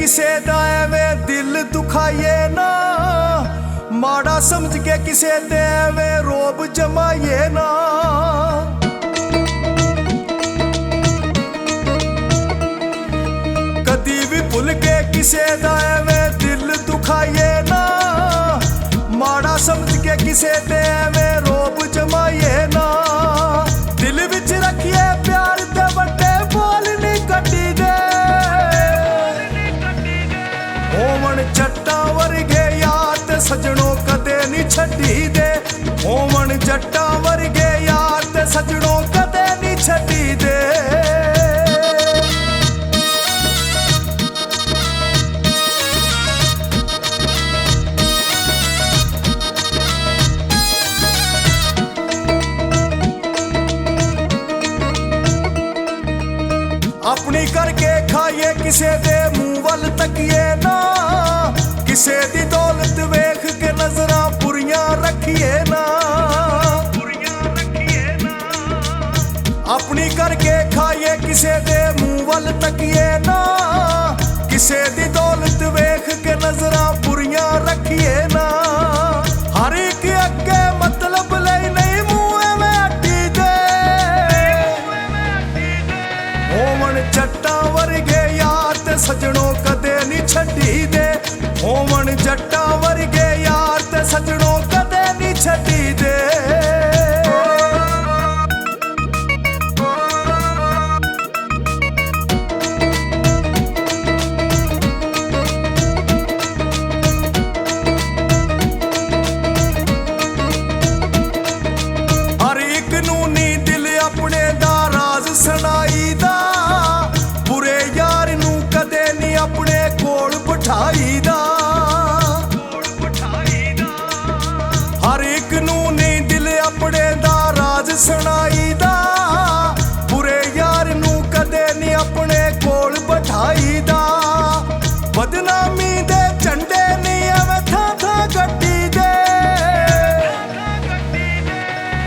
किसे दा एवें दिल दुखाइए ना, माड़ा समझ के किसे दे एवें रोब जमाइए ना। कदी भी भुल के किसे दा एवें दिल दुखाइए ना, माड़ा समझ के किसे दे एवें रोब जमाइए ना। दिल विच रखिए प्यार दे वड्डे बोल नहीं कटी दे, होवन जट्टां वर्गे यार ते सजणों कदे नहीं छड्डी दे। होवन जट्टां वर्गे यार ते सजणों कदे नहीं छड्डी दे। अपनी करके खाइए किसे दे मुंह वल तकिए ना, किसे दी दौलत वेख के नजरां बुरियां रखिए ना। अपनी करके खाइए किसे दे मुंह वल तकिए ना, किसे दी दौलत वेख के नजरां बुरियां रखिए ना। हर एक अगे मतलब लई नहीं मुंह एवें अड्डी दे, होवन जट्टां वर्गे यार ते सजणों कदे नहीं छड्डी दे। होवन जट्टां वर्गे यार ते सजणों कदे नहीं छड्डी दे। हर एक नूं नी दिल अपने दा राज सुनाई दा, बुरे यार नूं कदे नहीं अपने कोल बिठाई दा। हर एक नूं नहीं दिल अपने दा राज सुनाई दा, बुरे यार नूं कदे नहीं अपने कोल बिठाई दा। बदनामी दे झंडे नहीं एवें थां थां गड्डी दे,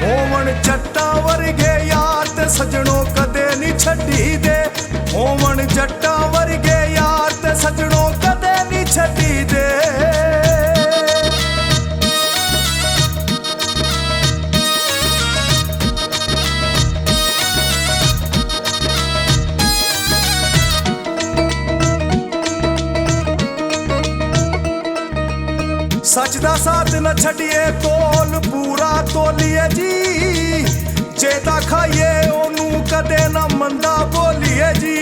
होवन जट्टां वर्गे यार ते सजणों कदे नहीं छड्डी दे। होवन जट्टां वर्गे यार ते सजणों कदे नहीं छड्डी दे। सच दा साथ न छड्डिए तोल पूरा तोलिए जी, जेता खाइए ओनू कदे ना मंदा बोलिए जी।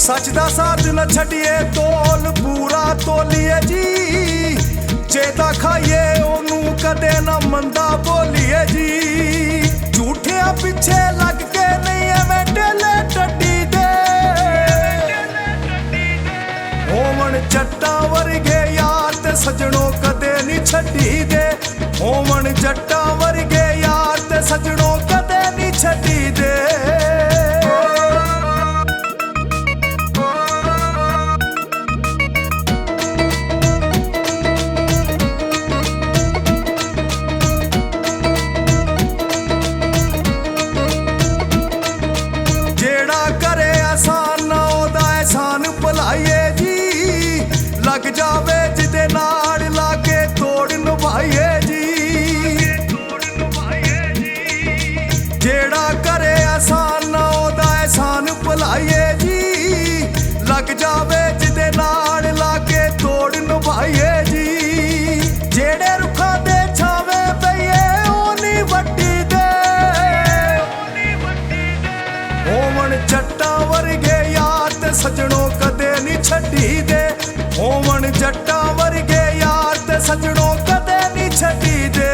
सच दा साथ न छड्डिए तोल पूरा तोलिए जी, जेता खाइए ओनू कदे ना मंदा बोलिए जी। झूठियां पिछे लग के नहीं एवें ढेले टड्डी दे, होवन जट्टां वर्गे यार ते सजणों कदे नहीं छड्डी दे। होवन जट्टां वर्गे यार ते सजणों कदे नहीं छड्डी दे। जेड़ा करे एहसान ना ओदा एहसान भुलाइए जी, लग जावे जिदे नाल लागे तोड़ निभाइए जी। जेड़ा करे एहसान ना ओदा एहसान भुलाइए जी, लग जावे जिदे नाल लागे तोड़ निभाइए जी। जेड़े रुखां दे छावे पईए ओ नहीं वड्डी दे, होवन जट्टां वर्गे यार ते सजणों कदे नहीं छड्डी दे। होवन जट्टां वर्गे यार ते सजणों कदे नहीं छड्डी दे।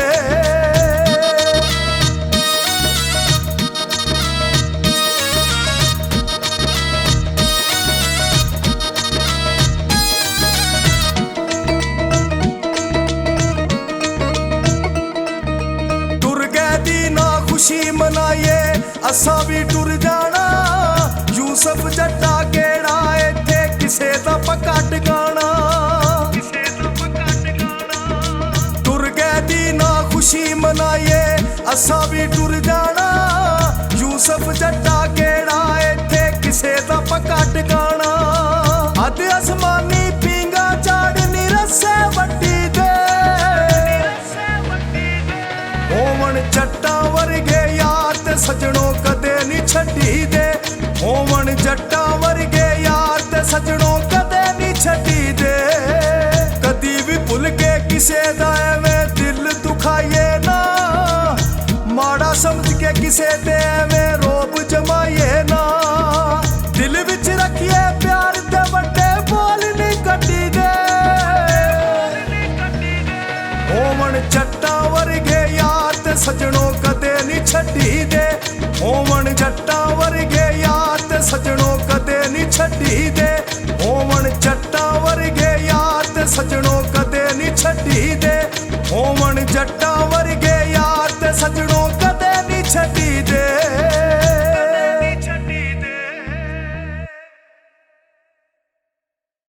टुर गए दी ना खुशी मनाइए असां भी टुर जाना, यूसुफ जट्टा केड़ा इत्थे किसे दा पक्का ठिकाना। टुर गए दी ना खुशी मनाइए असां भी टुर जाना, यूसुफ जट्टा केड़ा इत्थे किसे दा सजणों कदे नहीं छड्डी दे। होवन जट्टां वर्गे यार ते सजणों कदे नहीं छड्डी दे। कदी भी भुल के किसे दा एवें दिल दुखाइए ना, माड़ा समझ के किसे ते एवें रोब जमाइए ना। दिल विच रखिए प्यार ते वड्डे बोल नहीं कड्डी दे। होवन जट्टां वर्गे यार ते सजणों कदे नहीं छड्डी दे। होवन जट्टां वर्गे यार ते सजणों कदे नहीं छड्डी दे। होवन जट्टां वर्गे यार ते सजणों कदे नहीं छड्डी दे। होवन जट्टां वर्गे यार ते सजणों